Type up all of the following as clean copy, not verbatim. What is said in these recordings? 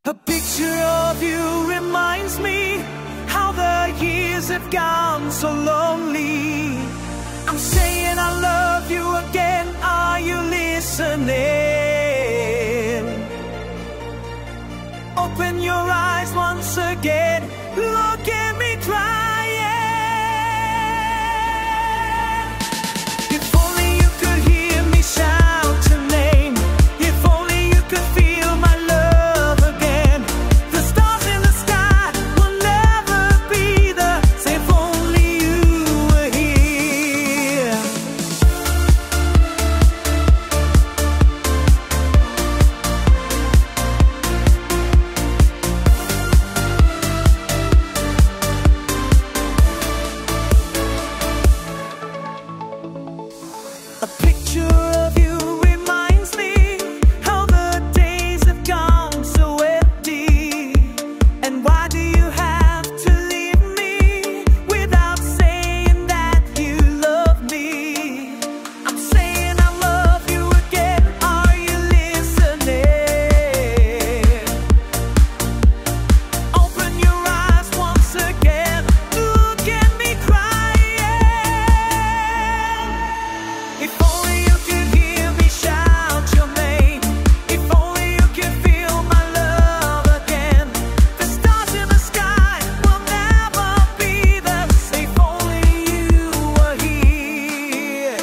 A picture of you reminds me how the years have gone so lonely. I'm saying I love you again, are you listening? Open your eyes once again, look at me trying. If only you could hear me shout your name, if only you could feel my love again. The stars in the sky will never be the same if only you were here. A picture of you reminds me how the days have gone so empty. And why do you have to leave me without saying that you love me? I'm saying I love you again, are you listening? Open your eyes once again, look at me crying. If only you could hear me shout your name, if only you could feel my love again. The stars in the sky will never be the same if only you were here.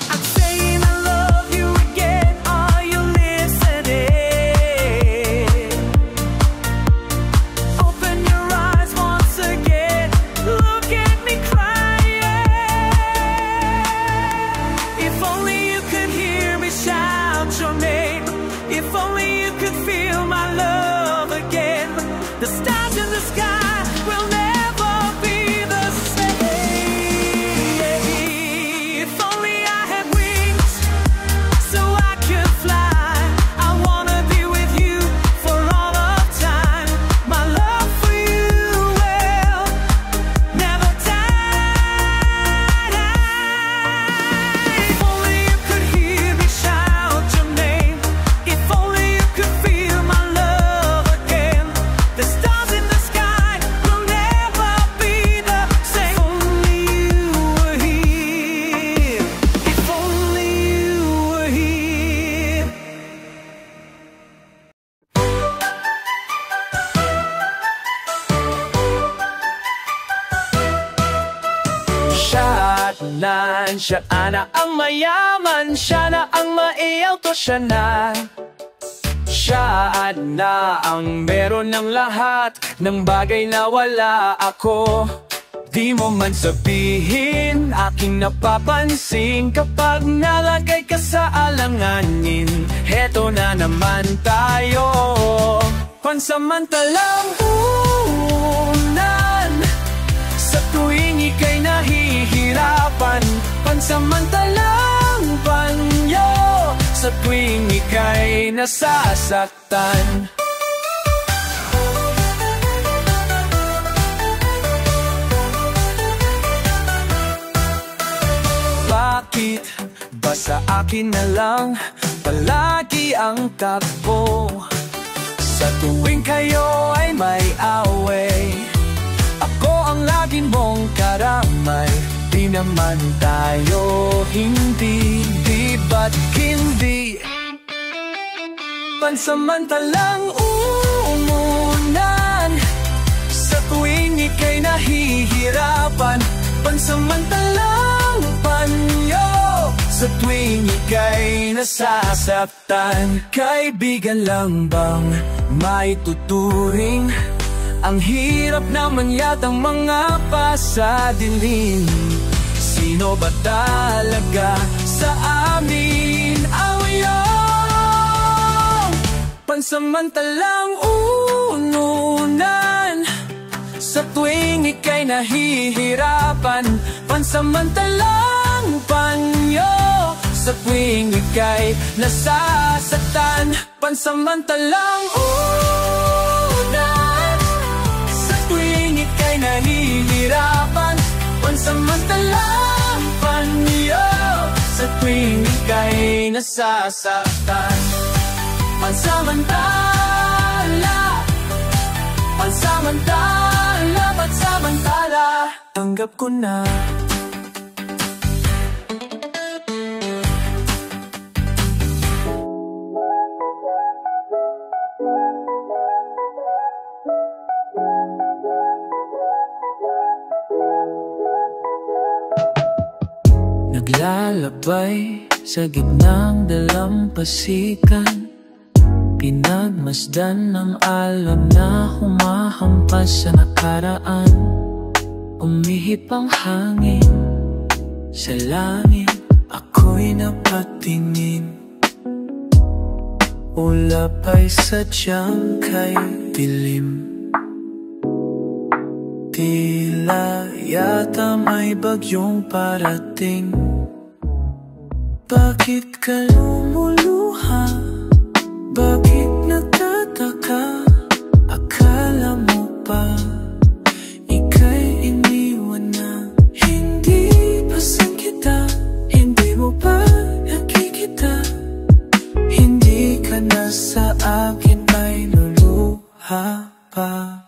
I'm saying I love you again, are you listening? Open your eyes once again, look at me crying. If only you could hear me shout your name, if only you could feel my love again. The stars in the sky will never be the same. If only I had wings so I could fly, I wanna be with you for all of time. My love for you will never die. If only you could hear me shout your name, if only you could feel my love again. The stars in the sky will never be the same. If only you were here, if only you were here. Siya na ang mayaman, siya na ang maiyaw, siya na. Siya na ang meron ng lahat ng bagay na wala ako. Di mo man sabihin, aking napapansin kapag nalagay ka sa alanganin. Heto na naman tayo, pansamantalang unan. Sa tuwing ika'y nahihirapan, pansamantalang banyo. Sa tuwing ika'y nasasaktan. Bakit ba sa akin na lang palagi ang takbo? Sa tuwing kayo ay may away, ako ang laging mong karamay. Di naman tayo hindi, di ba't hindi? Pansamantalang umunan, sa tuwing ika'y nahihirapan, pansamantalang panyo. Sa tuwing ika'y nasasaktan, kaibigan lang bang maituturing? Ang hirap naman yatang mga pasadiling. Sino ba talaga sa amin ang iyong pansamantalang ununan? Sa tuwing ika'y nahihirapan, pansamantalang panyo. Sa tuwing ika'y nasasaktan, pansamantalang ununan. nasasaktan. Pansamantala, pansamantala, pansamantala, tanggap ko na. Naglalabay sa gitnang dalampasikan, pinagmasdan ng alon na humahampas sa nakaraan. Umihip ang hangin sa langit, ako'y napatingin. Ulap ay sadyang kay dilim. Tila yata may bagyong parating. Bakit ka lumuluha? Bakit nagtataka? Akala mo pa ika'y iniwan na? Hindi pasan kita, hindi mo pa nakikita. Hindi ka na sa akin, may luluha pa.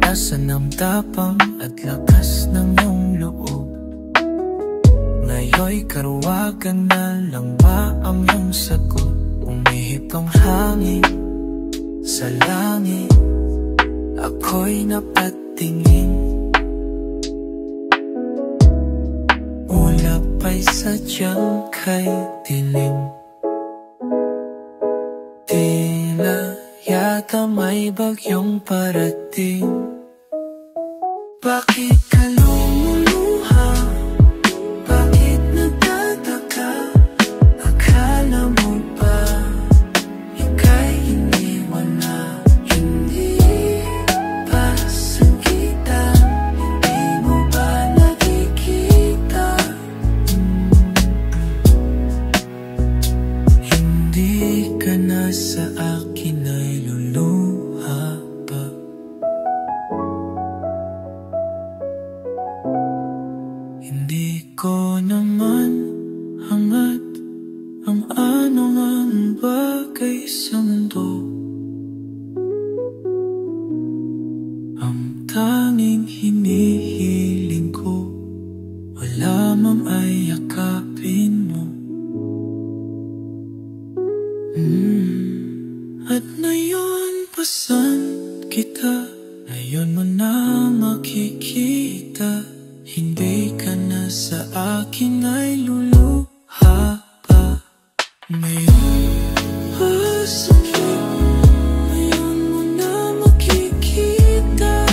Nasaan ang tapang at lakas ng iyong loob? Ngayon'y karuwagan na lang ba ang iyong sagot? Umihip ang hangin sa langit, ako'y napatingin. Ulap ay sadyang kay dilim. Tila yata may bagyong parating. Bakit ka lumuluha? Bakit nagtataka? Akala mo ba ika'y iniwan na? Hindi pasan kita, hindi mo ba nakikita? Hindi ka na sa akin ay luluha pa. Hindi ko naman hangat ang anumang bagay sa mundo. Ang tanging hinihiling ko, wala mang ay yakapin mo. At ngayon pasan kita, ngayon mo na makikita. Hindi ka na sa akin ay luluha pa. Ngayon pasan kita, ngayon mo na makikita.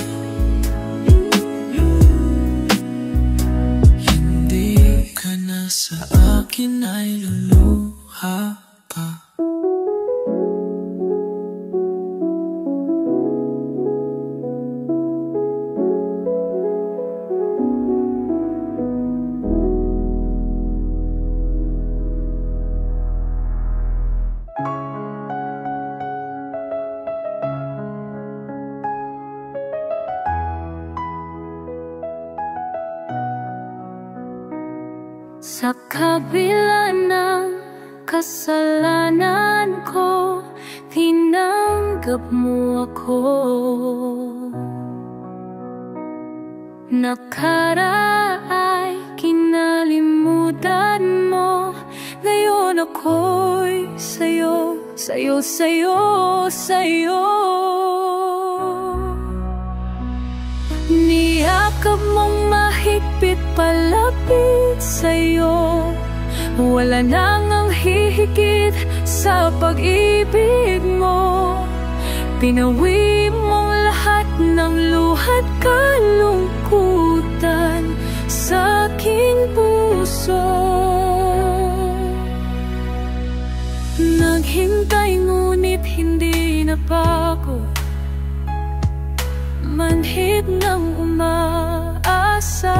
Hindi ka na sa akin ay luluha pa. Sa kabila ng kasalanan ko, tinanggap mo ako. Nakaraay kinalimutan mo, ngayon ako'y sa'yo, sa'yo, sa'yo, sa'yo. Niyakap mong mahigpit palapit sa'yo, wala nang ang hihigit sa pag-ibig mo. Pinawi mong lahat ng luha't kalungkutan sa aking puso. Naghintay ngunit hindi napako, manhid ng umaasa.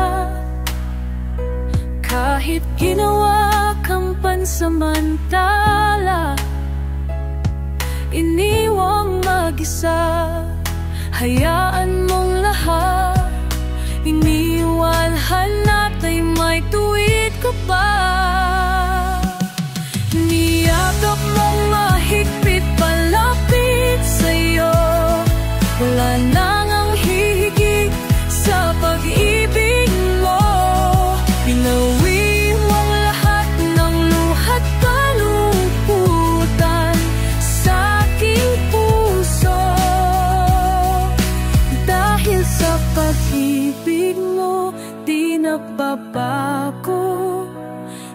Kahit ginawa kang pansamantala, iniwang mag-isa. Hayaan mong lahat iniwalhan at ay may tuwid ka pa. magbabago.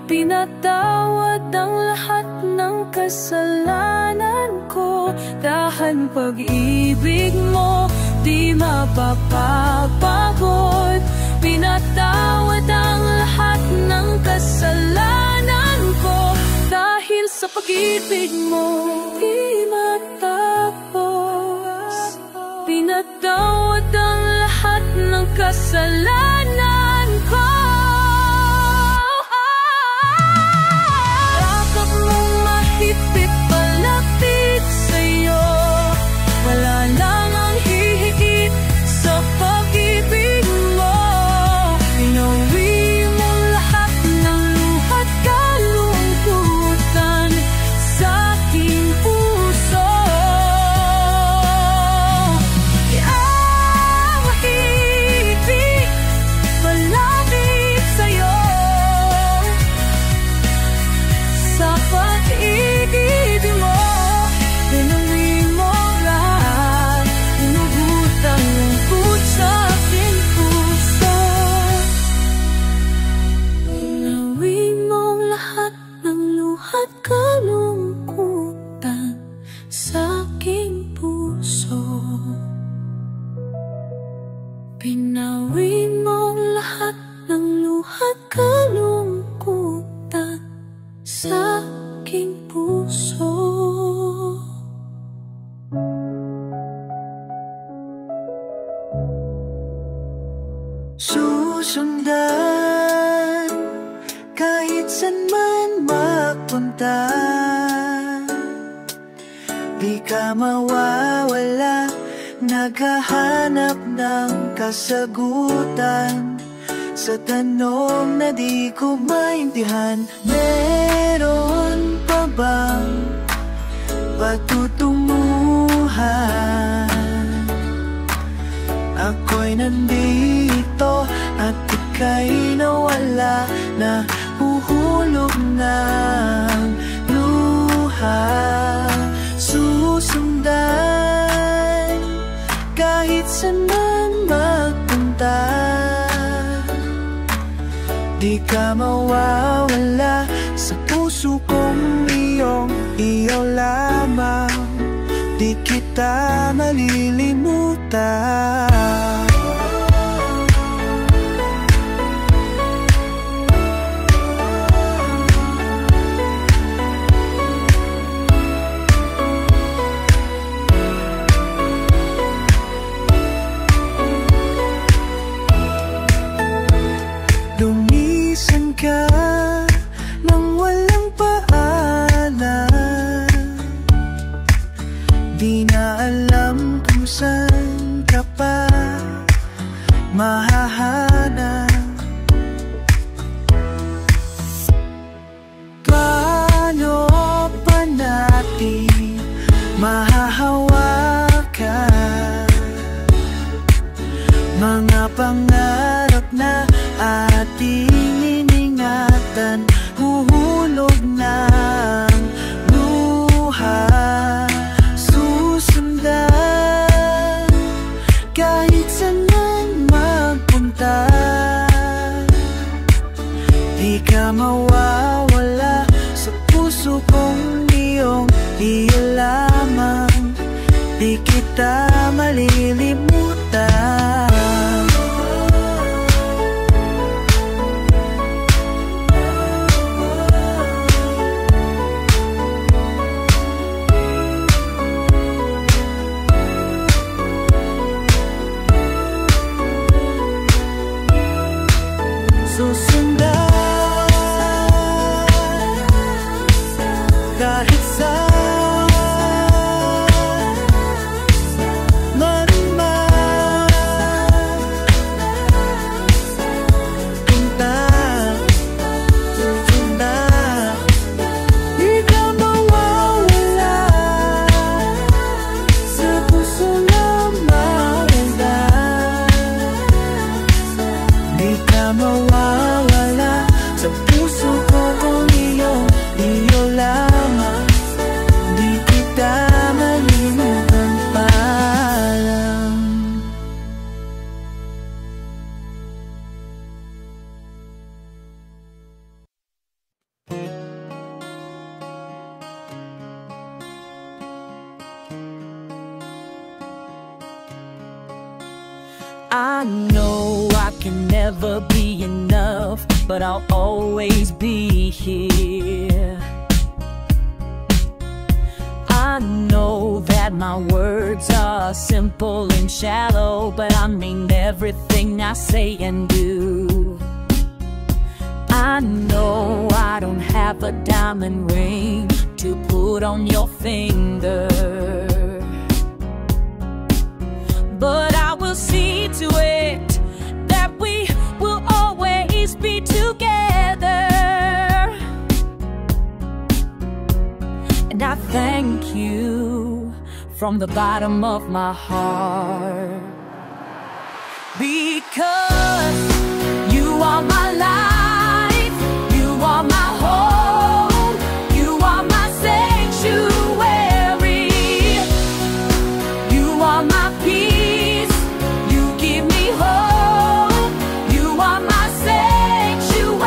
Pinatawad ang lahat ng kasalanan ko, dahil pag-ibig mo di mapapagod. Pinatawad ang lahat ng kasalanan ko, dahil sa pag-ibig mo di matapos. Pinatawad ang lahat ng kasalanan ko. Yakap mong mahigpit palapit sa'yo, wala lang ang hihigit sa pag-ibig mo. Pinauwi mo lahat ng luha't kalungkutan sa aking puso. Mahigpit palapit sa'yo, sa pag-ibig mo pinauwi mo lahat, inugutan lungkot sa aking puso. Pinauwi mo lahat ng luha't kalungkutan sa aking puso. Pinauwi mo lahat ng luha't kalungkutan sa aking puso. Susundan kahit saan man magpunta, di ka mawawala, naghahanap ng kasagutan sa tanong na di ko maintindihan. Meron pa bang patutunguhan? Ako'y nandito at ika'y nawala, na huhulog ng luha. Susundan kahit saan man magpunta, di ka mawawala sa puso kong iyo lamang, di kita malilimutan. Lumisan ka nang walang paalam, di na alam kung saan ka pa mahahanap. Paano pa natin mahahawakan mga pangarap na ating iningatan? Huhulog ng luha. Susundan kahit saan man magpunta, di ka mawawala sa puso kong iyo lamang, di kita malilimutan. Susundan kahit saan man I know I can never be enough, but I'll always be here. I know that my words are simple and shallow, but I mean everything I say and do. I know I don't have a diamond ring to put on your finger, but I will see to it that we will always be together. And I thank you from the bottom of my heart, because you are my life, you are my home, you are my sanctuary, you are my peace, you give me hope, you are my sanctuary.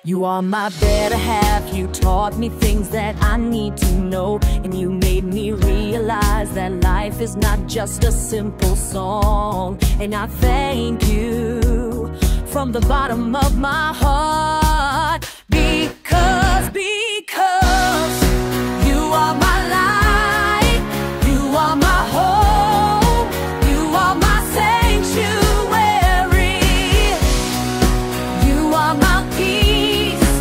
You are my better half, you taught me things that I need to know, and you made me realize that life is not just a simple song. And I thank you from the bottom of my heart, because you are my life, you are my home, you are my sanctuary, you are my peace,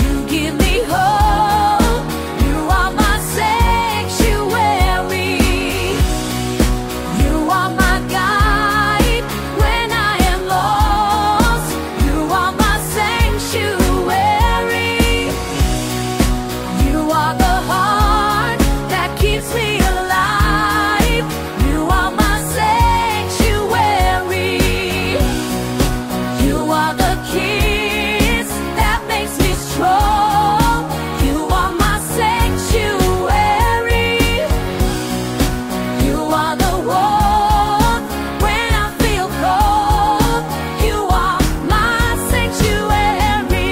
you give me hope, you are my sanctuary, you are my guide when I am lost, you are my sanctuary, you are the heart that keeps me alive, you are my sanctuary, you are the kiss that makes me strong, you are my sanctuary, you are the warmth when I feel cold, you are my sanctuary.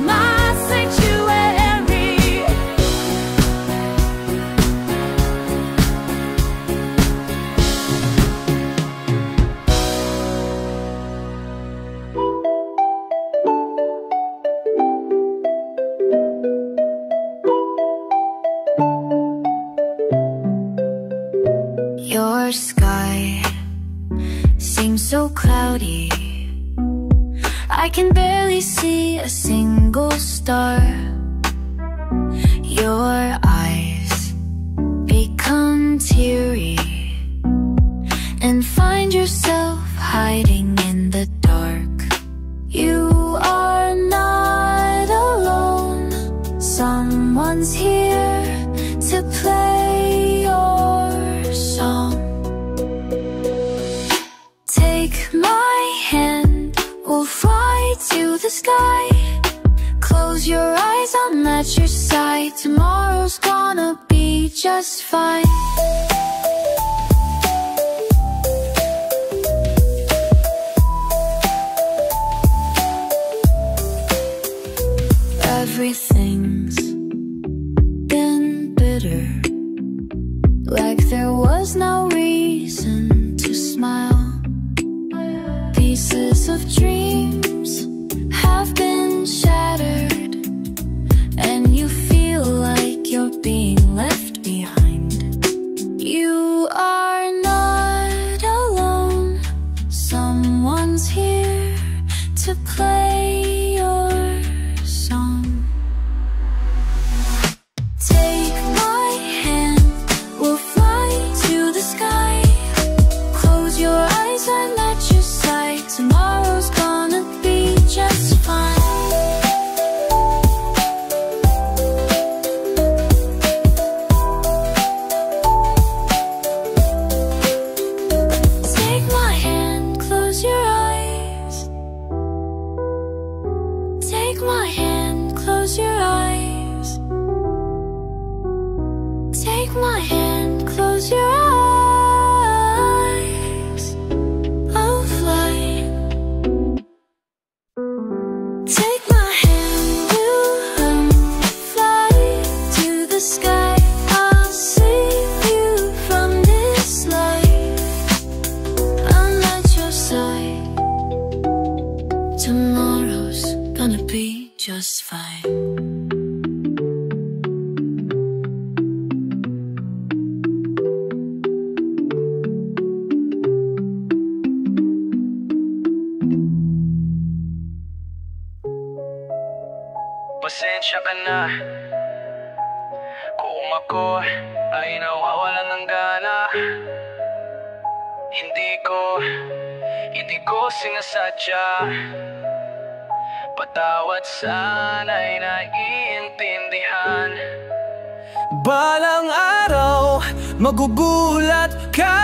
My sanctuary. Your sky seems so cloudy, I can barely see a single star. Your eyes become teary and find yourself hiding in the dark. You are not alone, someone's here to play your song. Take my hand, we'll fly to the sky. Close your eyes, I'm at your side. Tomorrow's gonna be just fine. Everything's been bitter, like there was no reason to smile. Pieces of dreams have been shattered, and you feel like you're being left behind. You are not alone, someone's here to play your song. Take my hand, we'll fly to the sky. Close your eyes, I'm at your side. Tomorrow's gonna be just fine. Take my hand, close your eyes. Take my hand, close your eyes. Take my hand, close your eyes. I'll fly. Take my hand, we'll run. just fine. Pasensya ka na kung ako ay nawawalan ng gana. Hindi ko sinasadya. Patawad, sana'y naiintindihan. Balang araw magugulat ka.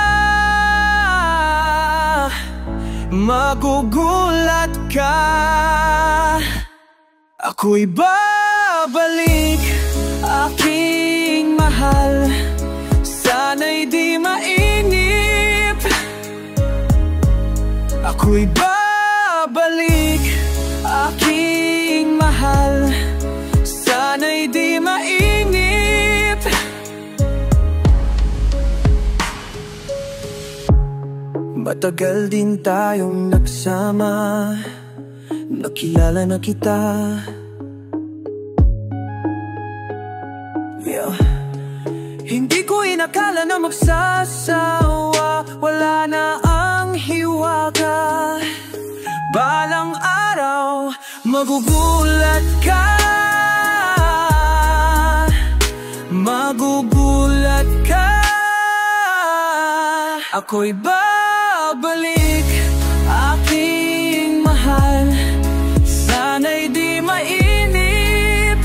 Magugulat ka. Ako'y babalik, aking mahal. Sana'y di mainip. Ako'y babalik, aking mahal. Sana'y di mainip. Matagal din tayong nagsama, nakilala na kita. Hindi ko inakala na magsasawa, wala na ang hiwaga. Balang araw magugulat ka. Magugulat ka. Ako'y babalik, aking mahal. Sana'y di mainip.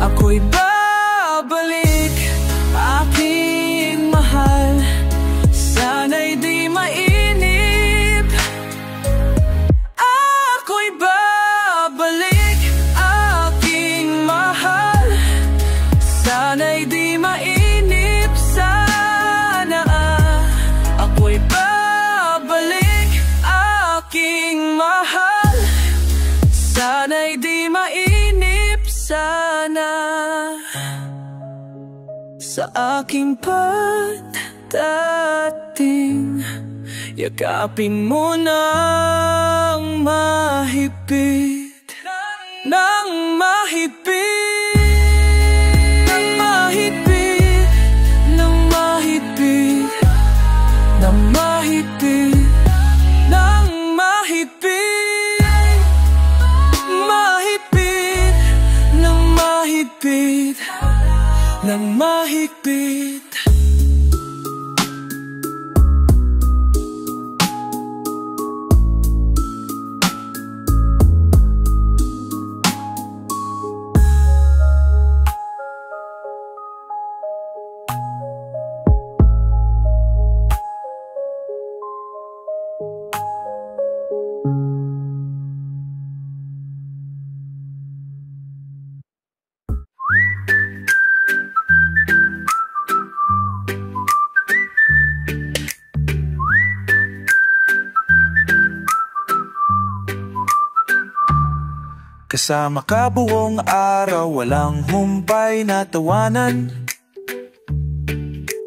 Ako'y babalik, aking mahal. Sana'y di mainip. Ako'y babalik, aking mahal. Sana'y di mainip. Sana ako'y babalik, aking mahal. Sana'y di mainip. Sana sa aking pagdating, yakapin mo ng mahigpit, ng mahigpit, ng mahigpit, ng mahigpit, ng mahigpit, ng mahigpit, mahigpit, ng mahigpit, ng mahigpit. Kasama ka buong araw, walang humpay na tawanan.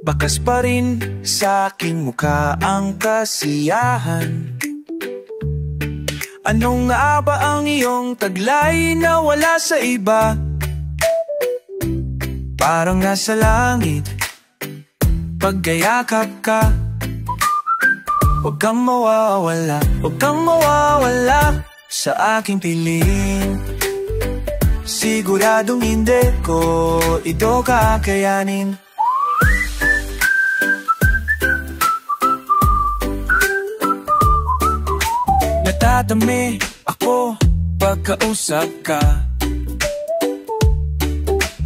Bakas pa rin sa aking mukha ang kasiyahan. Ano nga ba ang iyong taglay na wala sa iba? Parang nasa langit paggayakap ka. Huwag kang mawawala, huwag kang mawawala sa aking piling. Siguradong hindi ko ito kakayanin. Natatami ako pagkausap ka.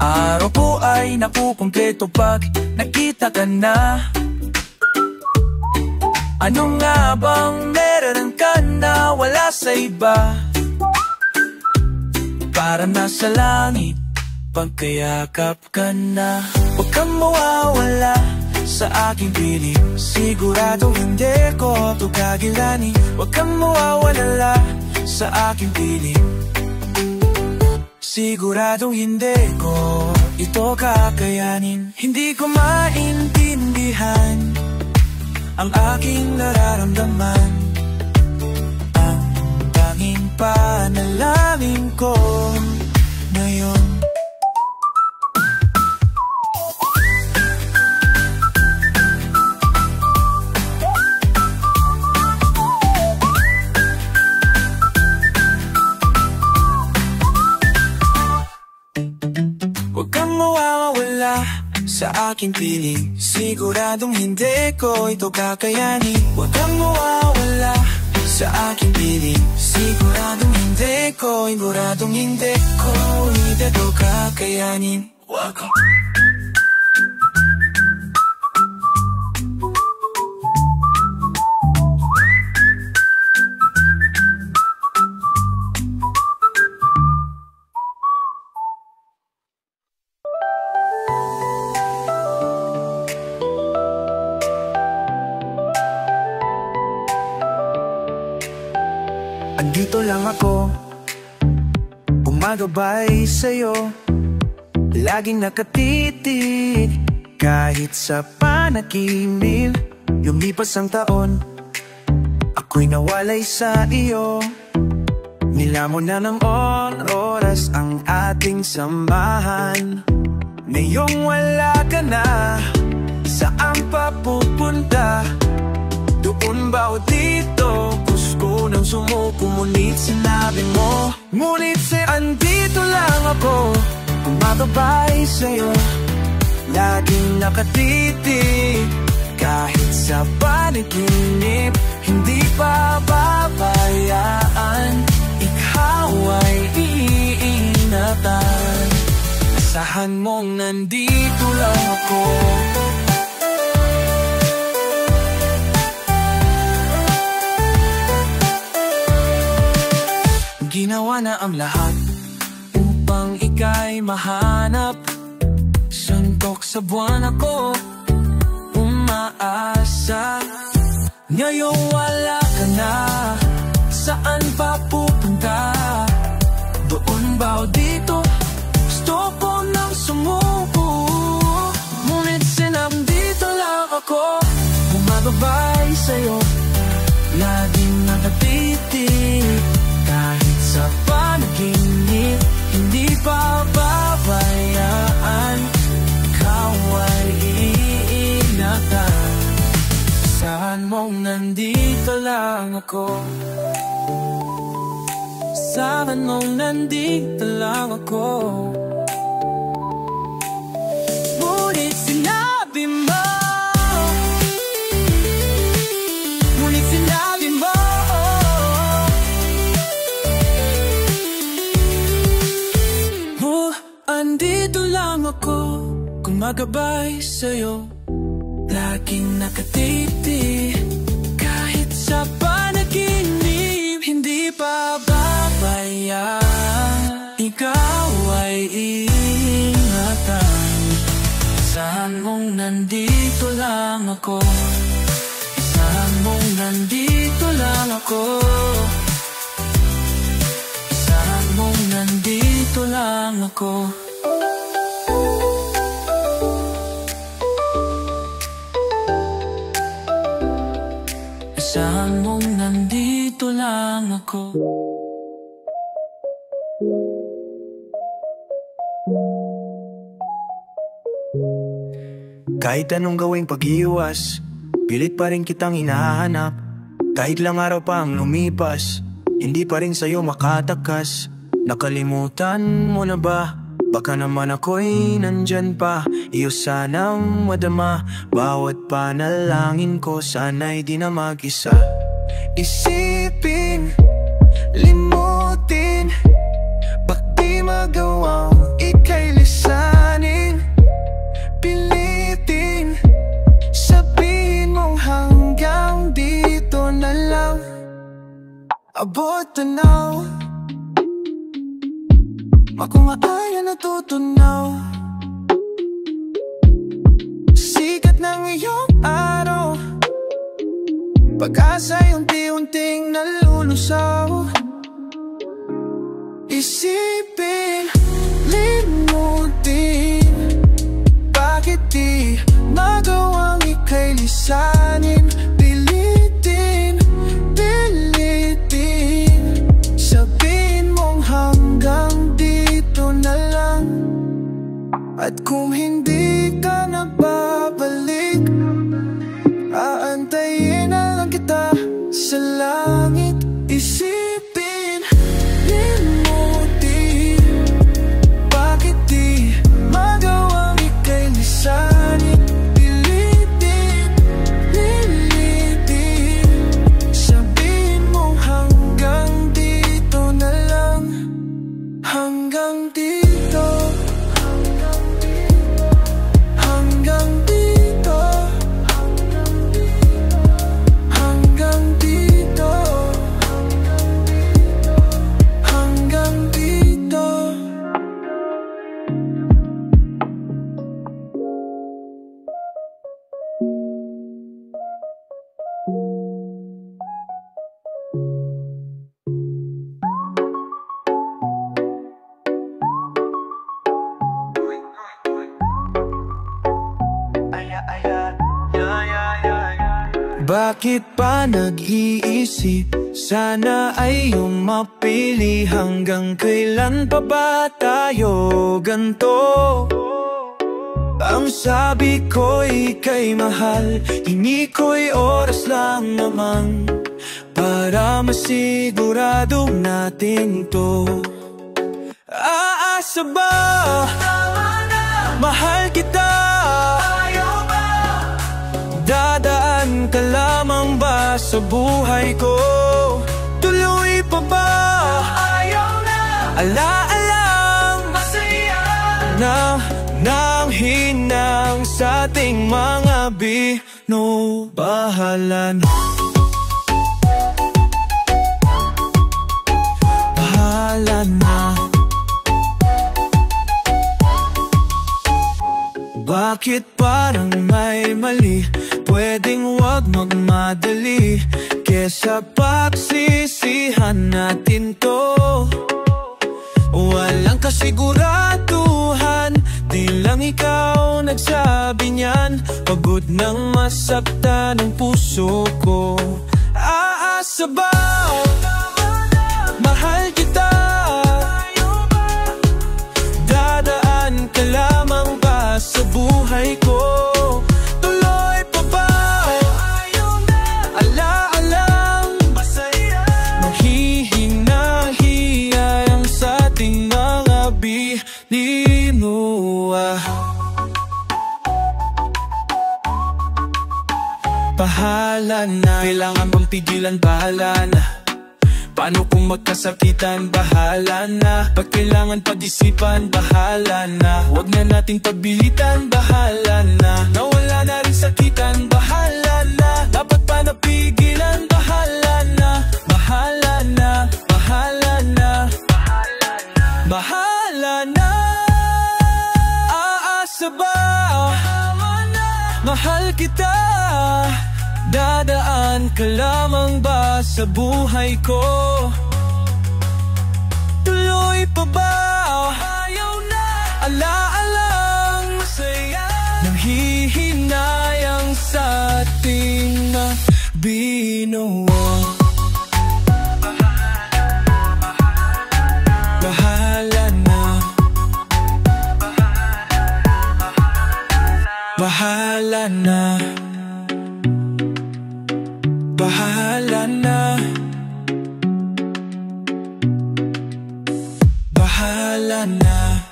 Araw ko ay nakukumpleto pag nakita ka na. Ano nga bang meron ka na wala sa iba? Para nasa langit pagkayakap ka na. Huwag kang mawawala sa aking piling. Sigurado hindi ko ito kagilanin. Huwag kang mawawala sa aking piling. Siguradong hindi ko ito kakayanin. Hindi ko maintindihan ang aking nararamdaman. Ang tanging panalangin ko ngayon. Huwag kang mawawala sa aking piling, siguradong hindi ko ito kakayanin. Huwag kang mawawala sa aking piling, siguradong hindi ko ito kakayanin. Huwag ko. Andito lang ako, gumagabay sa'yo, laging nakatitig kahit sa panaginip. Lumipas ang taon, ako'y nawalay sa iyo. Nilamon na ng oras ang ating samahan. Ngayong wala ka na, saan pa pupunta? Doon ba o dito? Gusto nang sumuko, ngunit sinabi mo. Ngunit andito lang ako, gumagabay sa'yo, laging nakatitig kahit sa panaginip. Hindi pa babayaan, ikaw ay iingatan. Asahan mong nandito lang ako. Ginawa na ang lahat upang ika'y mahanap. Suntok sa buwan ako umaasa. Ngayong wala ka na, saan pa pupunta? Doon ba o dito? Gusto ko nang sumuko, ngunit sinandito lang ako, bumababay sa'yo, laging nakatitig kahit sa panaginip. Hindi pa babayaan, ikaw ay iingatan. Saan mong nandito lang ako? Saan mong nandito lang ako? Ngunit sinabi mo, ngunit sinabi mo, andito lang ako, gumagabay sa'yo, laging nakatitig kahit sa panaginip. Hindi pa babayaan, ikaw ay iingatan. Saan mong nandito lang ako? Saan mong nandito lang ako? Saan mong nandito lang ako? Saan mong nandito lang ako? Kahit anong gawing pag-iwas, pilit pa rin kitang hinahanap. Kahit lang araw pa ang lumipas, hindi pa rin sa'yo makatakas. Nakalimutan mo na ba? Baka naman ako'y nandyan pa. Iyo sanang madama, bawat panalangin ko sana'y di na mag-isa. Isipin, limutin, bak di magawang ika'y lisanin. Pilitin, sabihin mong hanggang dito na lang. Abot tanaw, makumaya natutunaw. Sikat ng iyong araw, pag-asa'y unti-unting nalulusaw. Isipin, limutin, bakit di magawang ika'y lisanin. Pilitin, pilitin, sabihin mong hanggang At kung hindi ka na babalik, aantayin na lang kita sa langit. Isipin, limutin, bakit di magawang ika'y lisanin? Pilitin, lilitin, sabihin mo hanggang dito na lang. Hanggang dito, hanggang dito, hanggang dito, hanggang dito. Bakit pa nag-iisip? Sana ay iyong mapili. Hanggang kailan pa ba tayo ganto? Ang sabi ko'y ika'y mahal, hingi ko'y oras lang naman para masigurado natin to. Aasa ba? Mahal kita. Dadaan ka lamang ba sa buhay ko? Tuloy pa ba? Ayaw na. Alaalang masaya na nang hinang sa ating mga bino. Bahala na, bahala na. Bakit parang may mali? Pwedeng wag magmadali, kesa pagsisihan natin to. Walang kasiguraduhan, di lang ikaw nagsabi niyan. Pagod nang masaktan ang puso ko. Aasa ba? Mahal kita. Dadaan ka lamang ba sa buhay ko? Tuloy pa ba? Alaalang masaya, nanghihinahiyang sa ating mga bilinuwa. Bahala na. Kailangan bang pigilan? Bahala na. Paano kung magkasakitan? Bahala na. Pag kailangan pag-isipan? Bahala na. Huwag na nating pagbilitan? Bahala na. Nawala na rin sakitan? Bahala na. Dapat pa napigilan? Bahala na. Bahala na. Bahala na. Bahala na. Aasa ba? Mahal kita. Dadaan ka lamang ba sa buhay ko? Tuloy pa ba? Ayaw na. Alaalang masaya, nanghihinayang sa ating binuwa. Bahala na. Bahala na. Bahala na. Bahala na.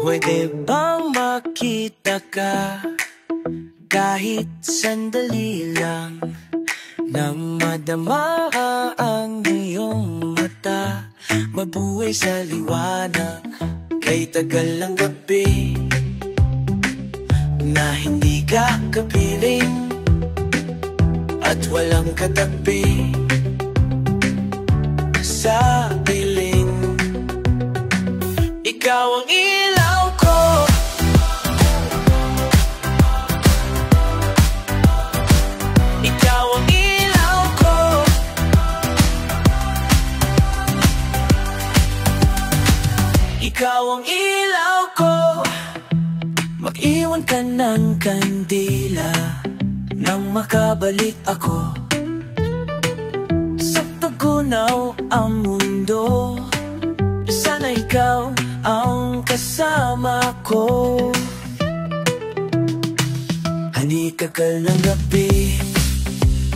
Pwede bang makita ka kahit sandali lang, nang madama ang iyong mata, mabuhay sa liwanag kay tagal ng gabi na hindi ka kapiling at walang katabi sa piling. Ikaw ang ilaw ko, ikaw ang ilaw ko, ikaw ang ilaw ko. Mag-iwan ka ng kandila nang makabalik ako. Sa paggunaw ang mundo, sana ikaw ang kasama ko. Hanikakal ng gabi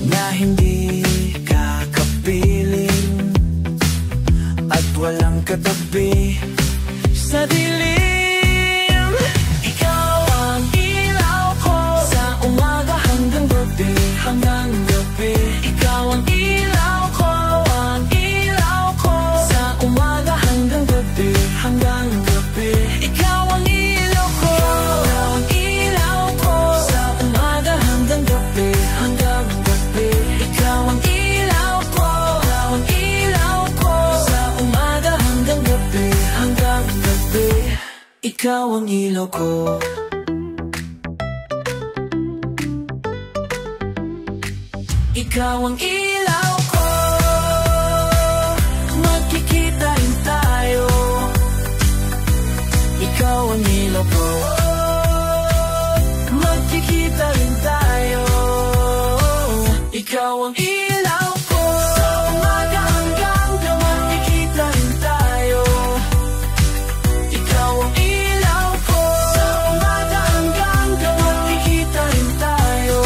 na hindi ka kapiling at walang katabi sa dilim. Ikaw ang ilaw ko sa umaga hanggang gabi, hanggang gabi. Ikaw ang ilaw ko, ang ilaw ko sa umaga hanggang gabi, hanggang gabi. Ikaw ang ilaw ko, ang ilaw ko sa umaga hanggang gabi, hanggang gabi. Ikaw ang ilaw ko, ang ilaw ko sa umaga hanggang gabi, hanggang gabi. Ikaw ang ilaw ko. Ikaw ang ilaw ko. Magkikita rin tayo. Ikaw ang ilaw ko. Magkikita rin tayo. Ikaw ang ilaw ko. Sa umaga hanggang gabi magkikita rin tayo. Ikaw ang ilaw ko. Sa umaga hanggang gabi magkikita rin tayo.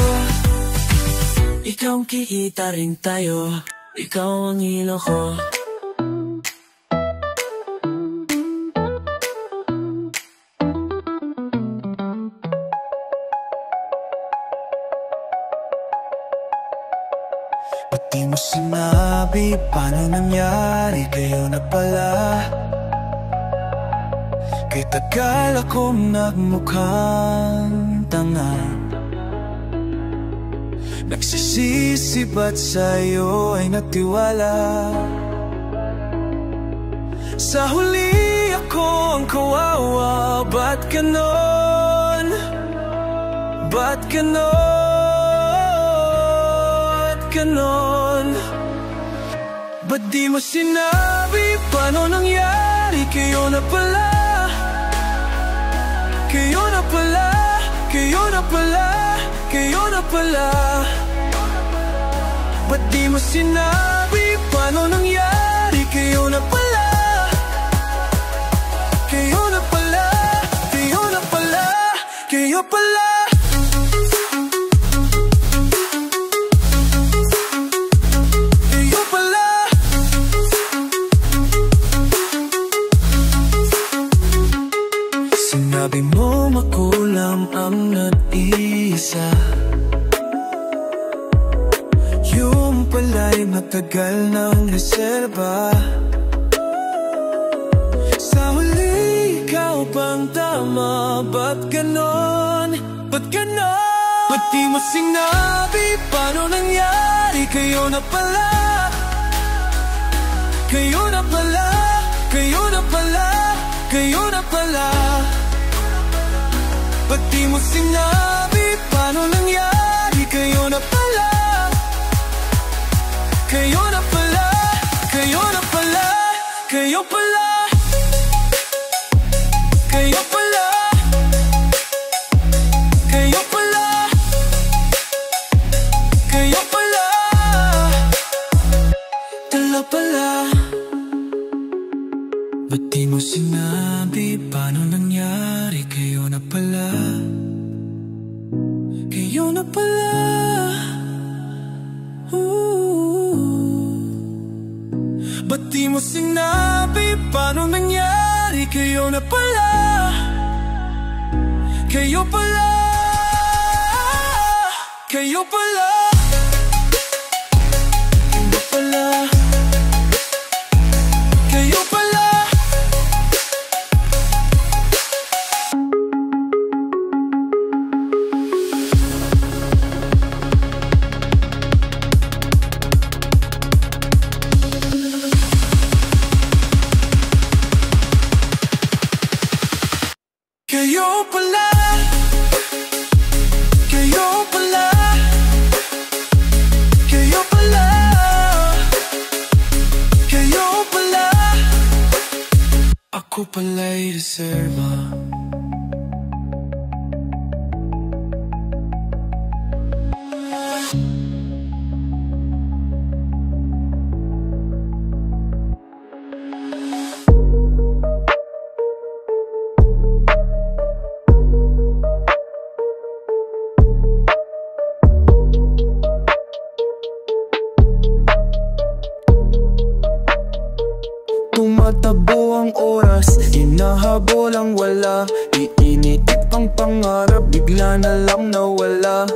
Ikaw ang kikita rin tayo. Ikaw ang ilaw ko. Ba't di mo sinabi paano nangyari kayo na pala? Kay tagal akong nagmukhang tanga, nagsisisi ba't sa'yo ay natiwala? Sa huli ako ang kawawa. Ba't ganon? Ba't ganon? Ganon? Ba't di mo sinabi paano nangyari kayo na pala? Kayo na pala, kayo na pala, kayo na pala. Ba't di mo sinabi paano nangyari kayo na pala? Kayo na pala, kayo na pala, kayo pala. Kayo pala. Sinabi mo makulang ang nag-iisa, yung pala'y matagal ng reserba. Sa huli, ikaw bang tama? Ba't ganon? Ba't ganon? Ba't di mo sinabi paano nangyari kayo na pala? Kayo na pala, kayo na pala, kayo na pala. Ba't di mo sinabi paano nangyari kayo na pala? Kayo na pala, kayo na pala, kayo pala. Kayo pala, kayo pala, kayo pala. Dala pala. Ba't di mo sinabi paano nangyari kayo na pala? Kayo na pala. Ba't di mo sinabi paano nangyari kayo na pala? Kayo pala, kayo pala, kayo pala, kayo pala. Kayo pala, kayo pala, kayo pala, kayo pala. Ako pala'y reserva. Tumatabo ang oras, hinahabol ang wala. Iinitip ang pangarap, bigla na lang nawala.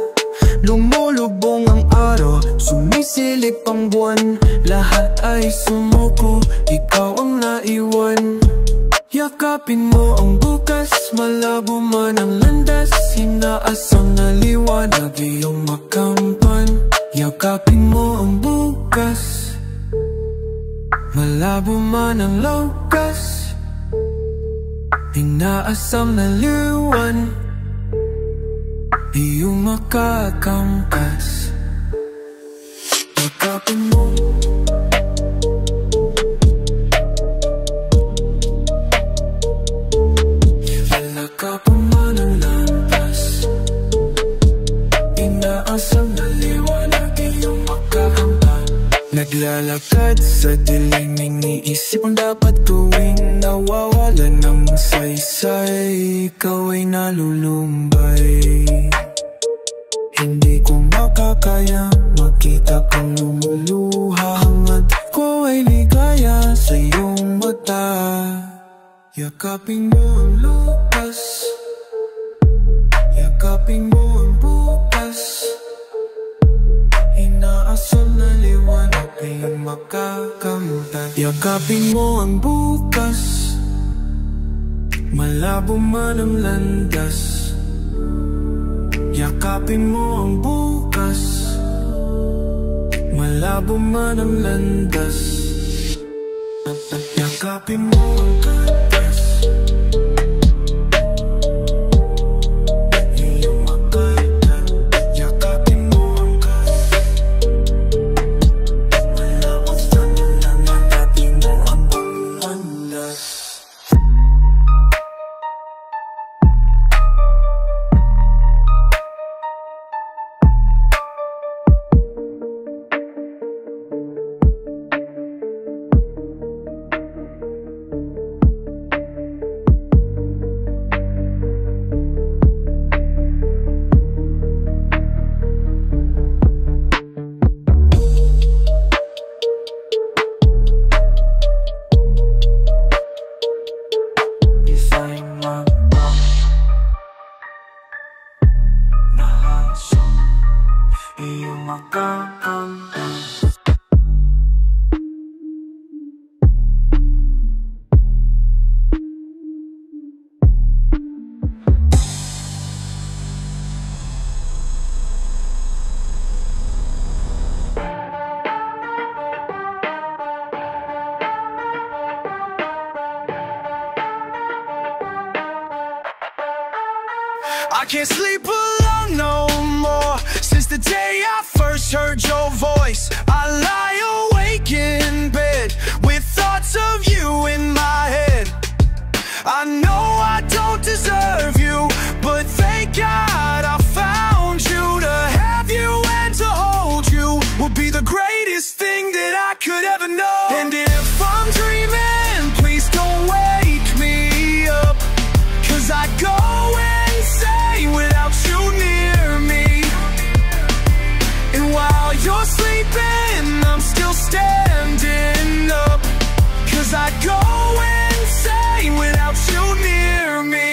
Lumulubong ang araw, sumisilip ang buwan. Lahat ay sumuko, ikaw ang naiwan. Yakapin mo ang bukas, malabo man ang landas. Inaasam na liwanag iyong makampan. Yakapin mo ang bukas, malabo man ang lukas. Inaasam na liwan iyong makakamtas. Yakapin mo, alaga pa man ang landas. Inaasam na liwanag iyong makakamtas. Naglalakad sa dilim, iniisip ang dapat gawin. Nawawalan ng saysay, ikaw ay nalulumbay. Hindi ko makakaya makita kang lumuluha. Hangad ko ay ligaya sa iyong mata. Yakapin mo ang lupas, yakapin mo ang bukas. Inaasam na liwanag iyong makakamtan. Yakapin mo ang bukas, malabo man ang landas. Yakapin mo ang bukas, malabo man ang landas. Yakapin mo ang katas, iyong makaitan. Yakapin mo ang katas, malabo man ang landas. Yakapin mo ang landas. Iyong makakamtas. I can't sleep alone no more. Since the day I first heard your voice, I lie awake in bed with thoughts of you in my head. I know I don't deserve you, but thank God I found you. To have you and to hold you would be the greatest thing that I could ever know. And if I'm dreaming, please don't wake me up, 'cause I go insane without you near me. And while you're sleeping, I'm still standing up, 'cause I go insane without you near me.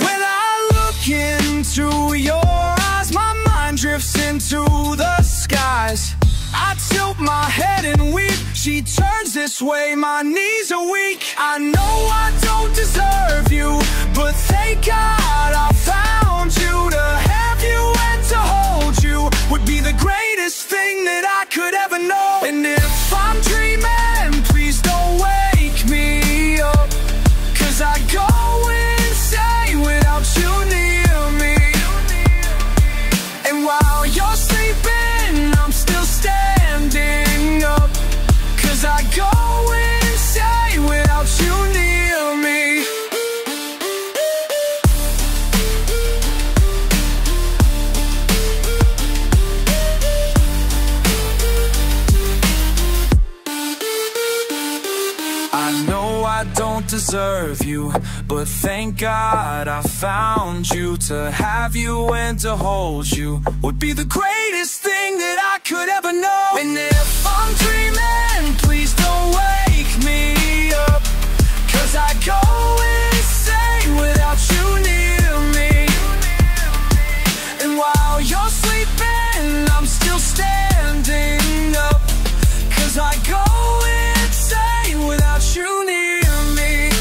When I look into your eyes, my mind drifts into the skies. I tilt my head and weep, she turns this way, my knees are weak. I know I don't deserve you, but thank God I found you. To have you and to hold you would be the greatest thing that I could ever know. And if I'm dreaming, please don't wake me up, 'cause I go insane without you near me. And while you're sleeping, I'm still standing up, 'cause I go insane without you near me. deserve you, but thank God I found you. To have you and to hold you would be the greatest thing that I could ever know. And if I'm dreaming, please don't wake me up, 'cause I go insane without you near me. And while you're sleeping, I'm still standing up, 'cause I go insane without you near me.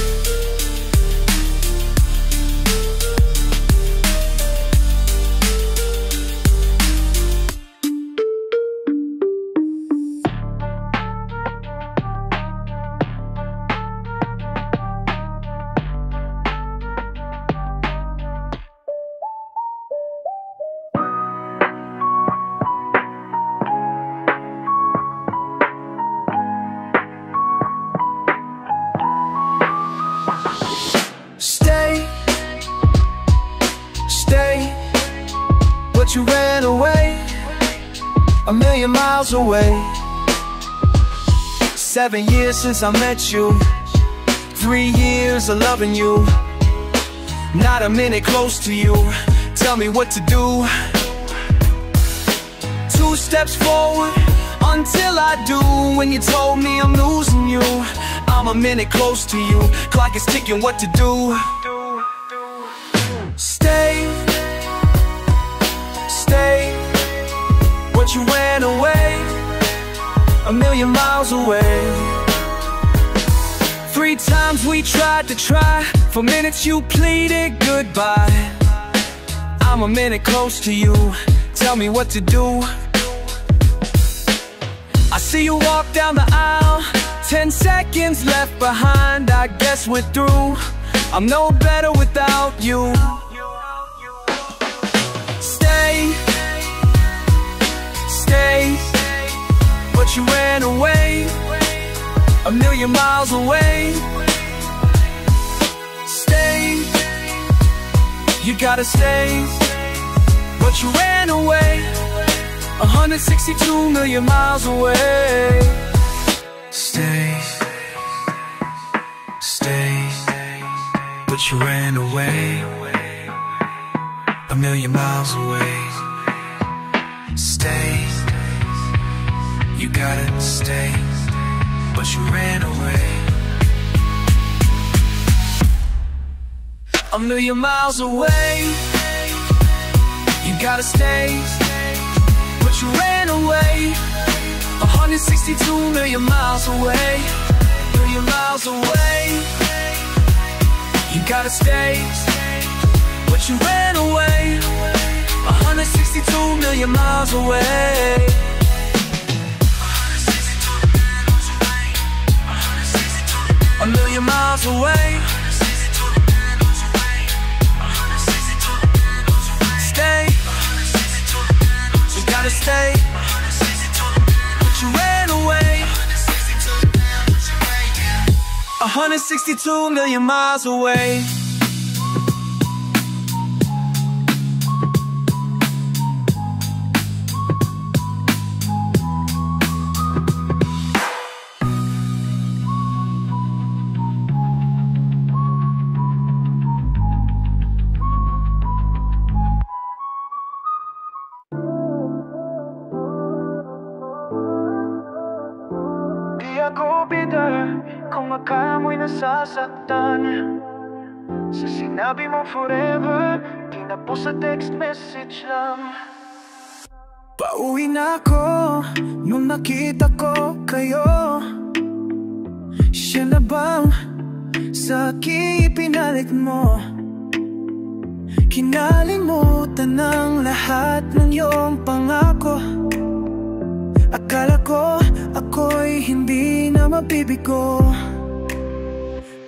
But you ran away, a million miles away. 7 years since I met you, 3 years of loving you, not a minute close to you. Tell me what to do. 2 steps forward until I do. When you told me I'm losing you, I'm a minute close to you. Clock is ticking, what to do? Stay, but you ran away, a million miles away. 3 times we tried to try, for minutes you pleaded goodbye. I'm a minute close to you, tell me what to do. I see you walk down the aisle, 10 seconds left behind, I guess we're through. I'm no better without you. But you ran away, a million miles away. Stay, you gotta stay. But you ran away, 162 million miles away. Stay, but you ran away, a million miles away. Stay, you gotta stay, but you ran away, a million miles away. You gotta stay, but you ran away, 162 million miles away. Million miles away. You gotta stay, but you ran away, 162 million miles away. A million miles away. Stay, you gotta stay, but you ran away, 162 million miles away. Ako bitter kung akala mo'y nasasaktan sa sinabi mo forever, di na po sa text message lang. Pauwi na ako nung nakita ko kayo. Siya na bang sa aking ipinalit mo? Kinalimutan ng lahat ng iyong pangako. Akala ko ako'y hindi na mabibigo,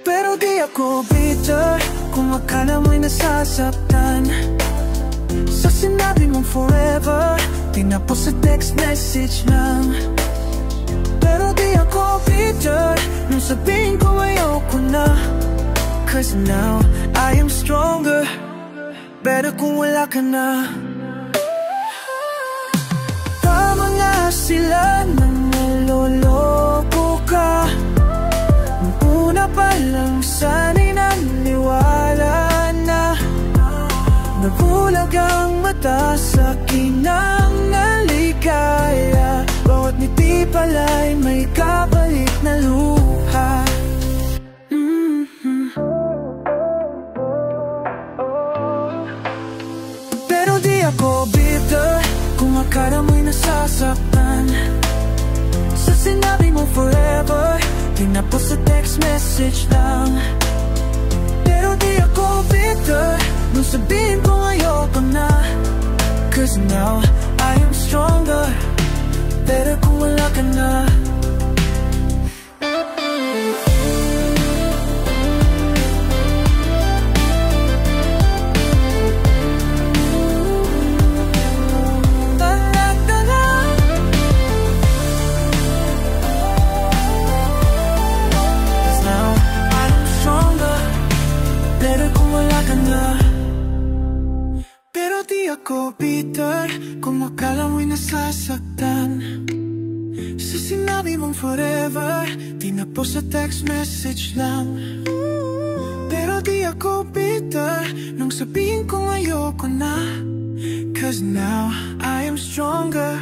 pero di ako bitter kung akala mo'y nasasaktan sa sinabi mong forever, tinapos sa text message lang. Pero di ako bitter nung sabihin ko ayoko na, 'cause now I am stronger, better kung wala ka na. Sila nang naloloko ka, nung una pa lang mata sa kinang naligaya. Bawat ngiti pala'y may kapalit na luha. Pero di ako bitter kung akala mo'y nasasaktan sa sinabi mo forever, tinapos sa text message lang. Pero di ako bitter nung sabihin ko ayoko na, 'cause now I am stronger. Better kung wala ka na. Pero di ako bitter kung akala mo'y nasasaktan sa sinabi mong forever, tinapos sa text message lang. Pero di ako bitter nung sabihin kong ayoko na, 'cause now I am stronger.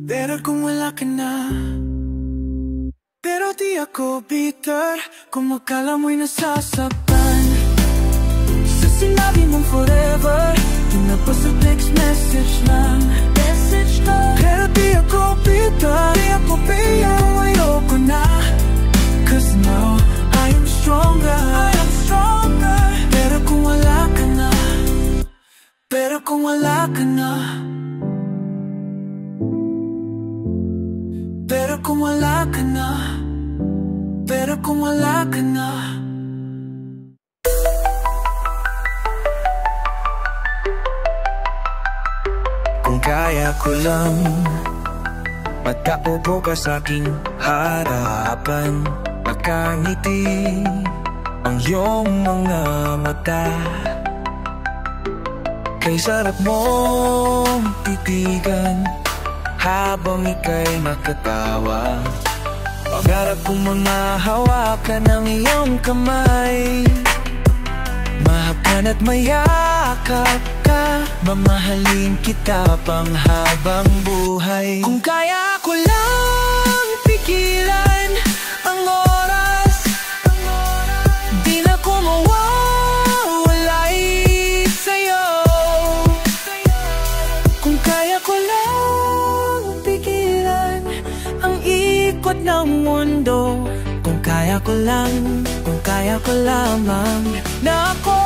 Better kung wala ka na. Pero di ako bitter kung akala mo'y nasasaktan sa sinabi mong forever, tinapos sa text message lang. Pero di ako bitter, di ako bitter kung ayoko na, 'cause now I am stronger. Pero kung wala ka na, pero kung wala ka na, pero kung wala ka na, pero kung wala ka na. Kung kaya ko lang magkaupo ka sa aking harapan, nakangiti ang iyong mga mata, kay sarap mong titigan habang ika'y makatawa. Pangarap kong mga hawakan ng iyong kamay, mahapkan at mayakap ka, mamahalin kita pang habang buhay. Kung kaya ko lang pigilan ang oras, di na ko mawawalay sa'yo. Kung kaya ko lang pigilan ang ikot ng mundo, kung kaya ko lang, kung kaya ko lamang na ako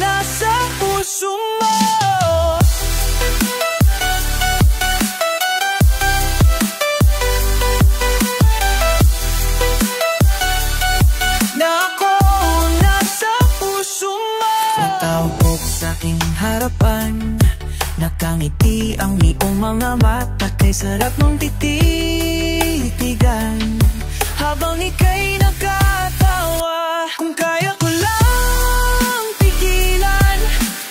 nasa puso mo. Na ako nasa puso mo. Natawag sa aking harapan, nakangiti ang iyong mga mata, kay sarap mong tititigan habang ika'y nagkatawa. Kung kaya ko lang pigilan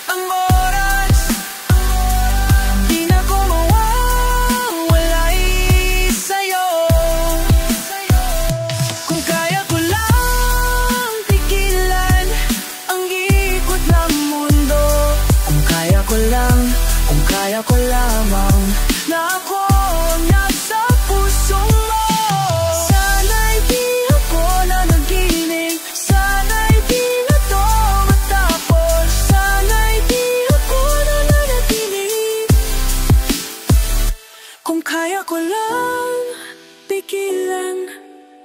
ang oras, di na ko mawawalay sa'yo. Kung kaya ko lang pigilan ang ikot ng mundo, kung kaya ko lang, kung kaya ko lamang na ako nasa puso mo. Sana'y di ako nanaginip, sana'y di na to matapos, sana'y di ako nananatinig. Kung kaya ko lang pigilan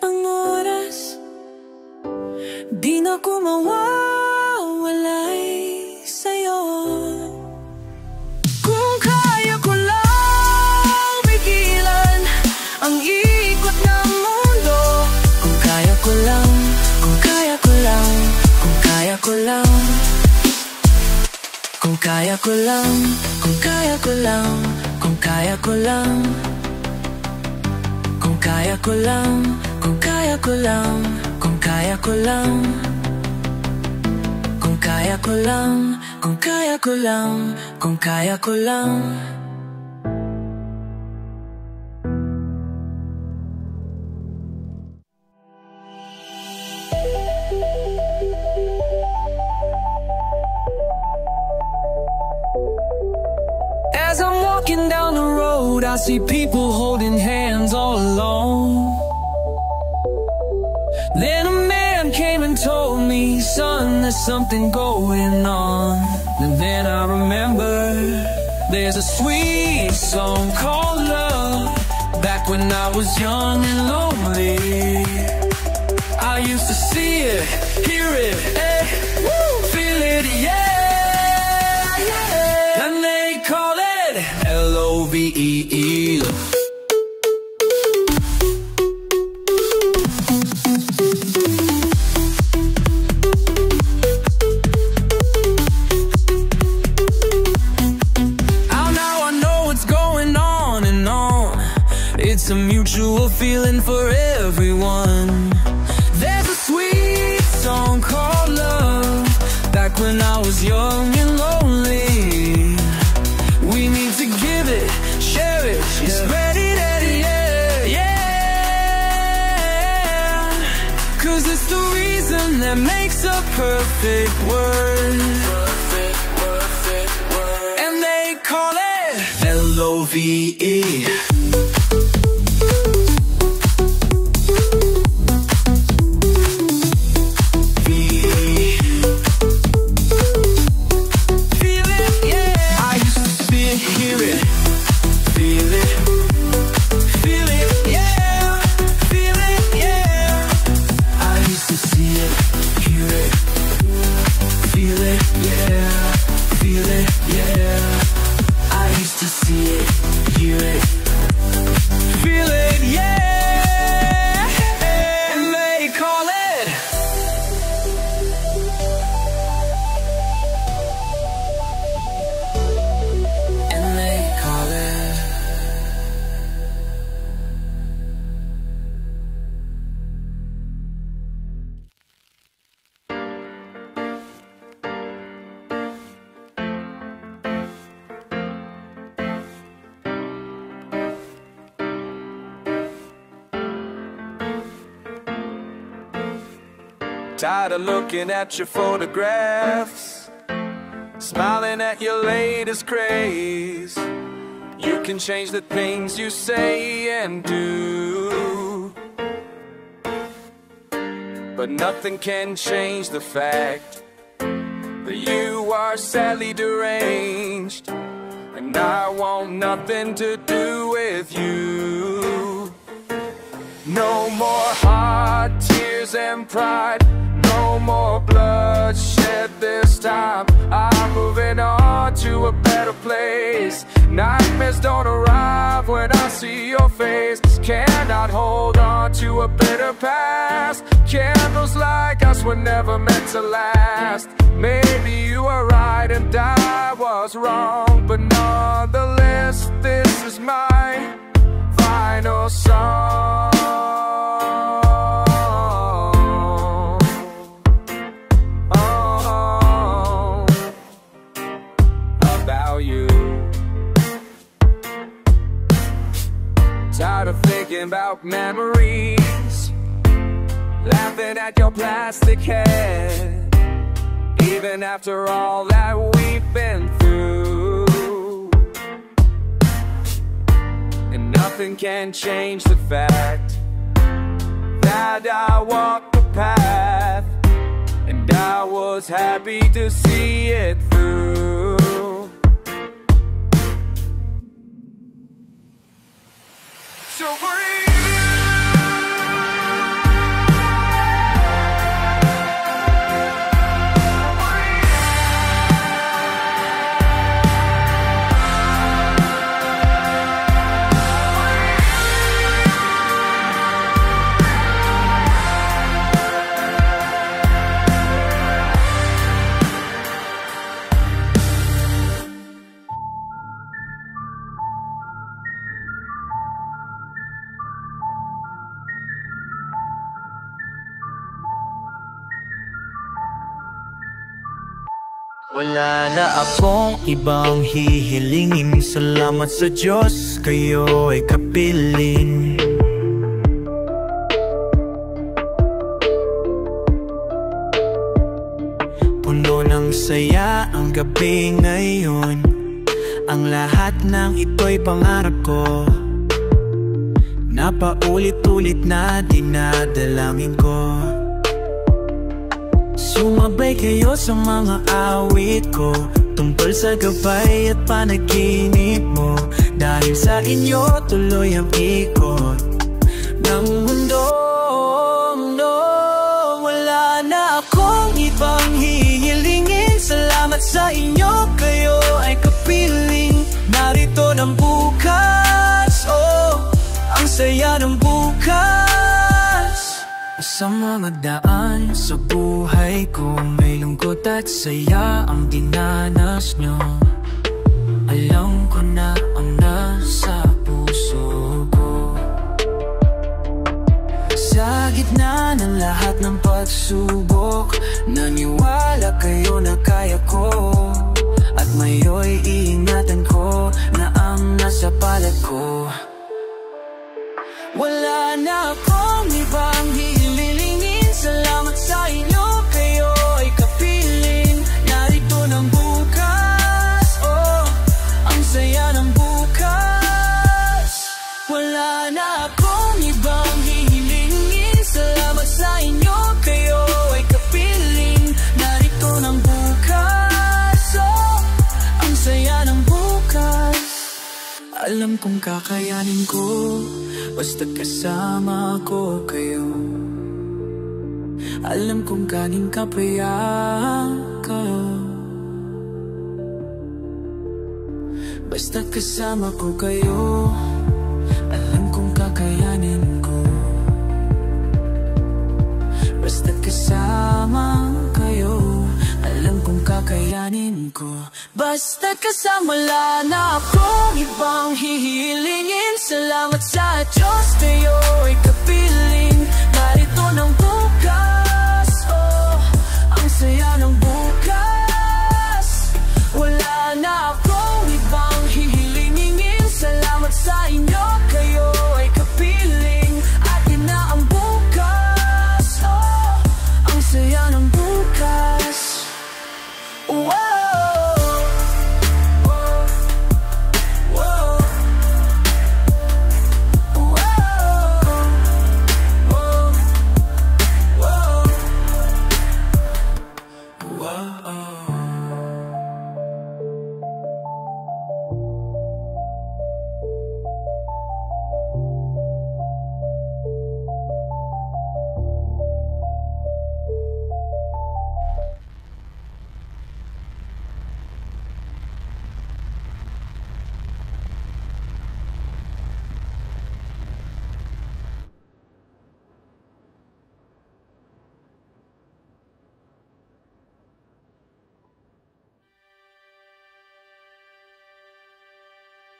ang oras, di na ko mawawalay sa'yo. Kung kaya ko lang pigilan ang ikot ng mundo, kung kaya ko lang, kung kaya ko lang, kung kaya ko lang, kung kaya ko lang, kung kaya ko lang, kung kaya ko lang, kung kaya ko lang, kung kaya ko lang, kung kaya ko lang, kung kaya ko lang, kung kaya ko lang, kung kaya ko lang. I see people holding hands all alone. Then a man came and told me, son, there's something going on. And then I remember there's a sweet song called love. Back when I was young and lonely, I used to see it, hear it, feel it, yeah, yeah. And they call it L-O-V-E-E. It's a mutual feeling for everyone. There's a sweet song called love. Back when I was young and lonely, we need to give it, share it, spread it, yeah, yeah. 'Cause it's the reason that makes a perfect word. And they call it L-O-V-E. Tired of looking at your photographs, smiling at your latest craze. You can change the things you say and do, but nothing can change the fact that you are sadly deranged, and I want nothing to do with you. No more heart, tears and pride, no more bloodshed this time. I'm moving on to a better place. Nightmares don't arrive when I see your face. Cannot hold on to a bitter past. Candles like us were never meant to last. Maybe you were right and I was wrong, but nonetheless, this is my final song. Tired of thinking about memories, laughing at your plastic head. Even after all that we've been through, and nothing can change the fact that I walked the path, and I was happy to see it through. So breathe. Wala na akong ibang hihilingin. Salamat sa Diyos, kayo ay kapiling. Puno ng saya ang gabi ngayon. Ang lahat ng ito'y pangarap ko, na paulit-ulit na dinadalangin ko. Sumabay kayo sa mga awit ko, tungkol sa gabay at panaginip mo. Dahil sa inyo tuloy ang ikot ng mundo. Wala na akong ibang hihilingin. Salamat sa inyo, kayo ay kapiling. Narito ng bukas, oh, ang saya ng bukas. Sa mga daan sa buhay ko, may lungkot at saya ang dinanas nyo. Alam ko na ang nasa puso ko. Sa gitna ng lahat ng pagsubok, naniwala kayo na kaya ko. At ngayoy iingatan ko na ang nasa palad ko. Wala na akong ibang hililingin. Salamat sa inyo, kayo ay kapiling. Narito ng bukas, oh, ang saya ng bukas. Wala na akong ibang hihilingin. Salamat sa inyo, kayo ay kapiling. Narito ng bukas, oh, ang saya ng bukas. Alam kong kakayanin ko, basta kasama ko kayo. Alam kong galing kapayaan kayo, basta kasama ko kayo. Alam kong kakayanin ko, basta kasama kayo. Alam kong kakayanin ko, basta kasama. Wala na akong ibang hihilingin. Salamat sa Diyos, kayo ay kapiling. Narito ng bukas, oh, ang saya ng bukas. Wala na akong ibang hihilingin. Salamat sa inyo, kayo ay kapiling. Atin na ang bukas, oh, ang saya ng bukas. Whoa.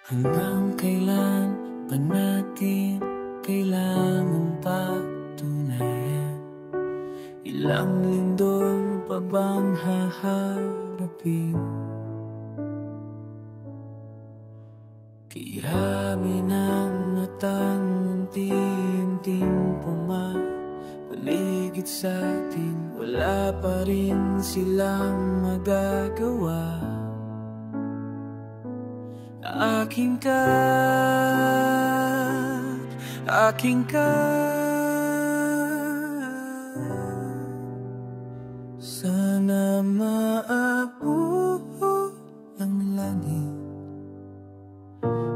Hanggang kailan pa natin kailangan patunayan? Ilang lindol pa bang haharapin? Kiyami ng matang unti-unting pumapaligid sa atin. Wala pa rin silang magagawa. Aking ka, aking ka. Sana maabot ang langit.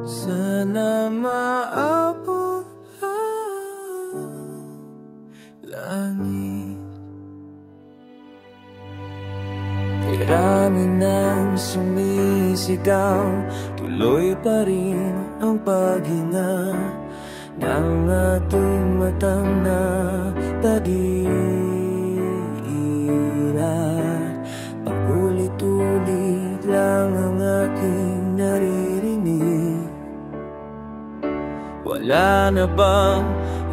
Sana maabot ang langit. Marami nang sumisigaw, tuloy pa rin ang paghinga ng ating matang natadira. Paulit-ulit lang ang aking naririnig. Wala na bang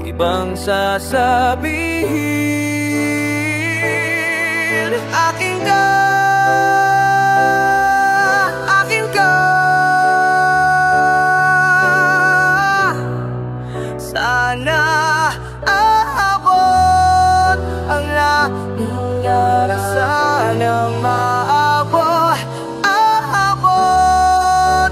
ibang sasabihin? Aking ka, aking ka. Sana aabot ang nangyari. Sana maabot, aabot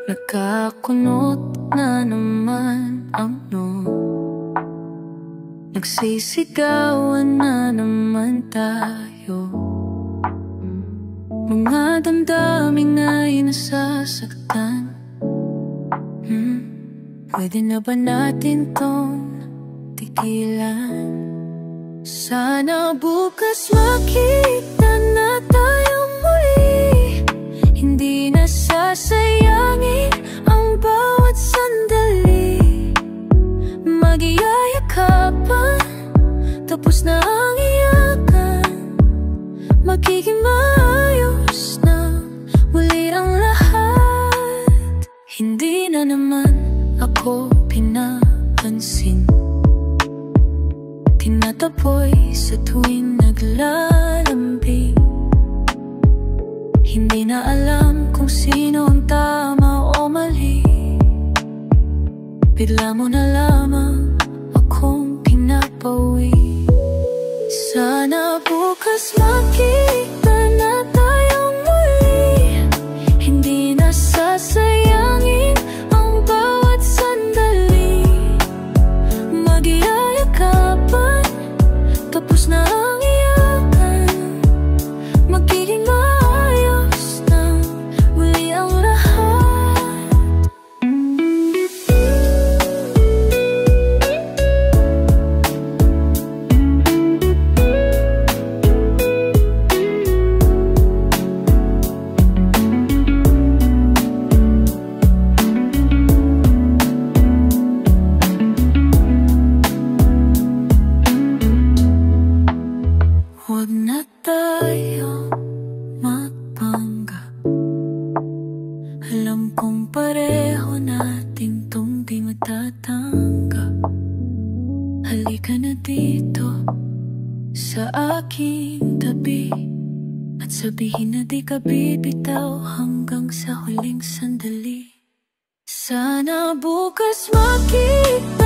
Nagkakunot na naman ang nagsisigawan na naman tayo. Mga damdaming ay nasasaktan. Pwede na ba natin tong tigilan? Sana bukas makita na tayong muli. Hindi na sasayangin ang bawat sandali. Magyayakapan, tapos na ang iyakan. Magiging maayos na muli ang lahat. Hindi na naman ako pinapansin, tinatapoy sa tuwing naglalambing. Hindi na alam kung sino ang tama o mali. Bigla mo na lamang akong pinapawi. Sana bukas makita na tayong muli. Hindi na sasayangin ang bawat sandali. Magyayakapan, tapos na ang iyakan. Magiging maayos na muli ang lahat. Huwag na tayo magpanggap. Alam kong pareho nating tong di matatanggap. Halika na dito sa aking tabi at sabihin na di ka bibitaw hanggang sa huling sandali. Sana bukas makita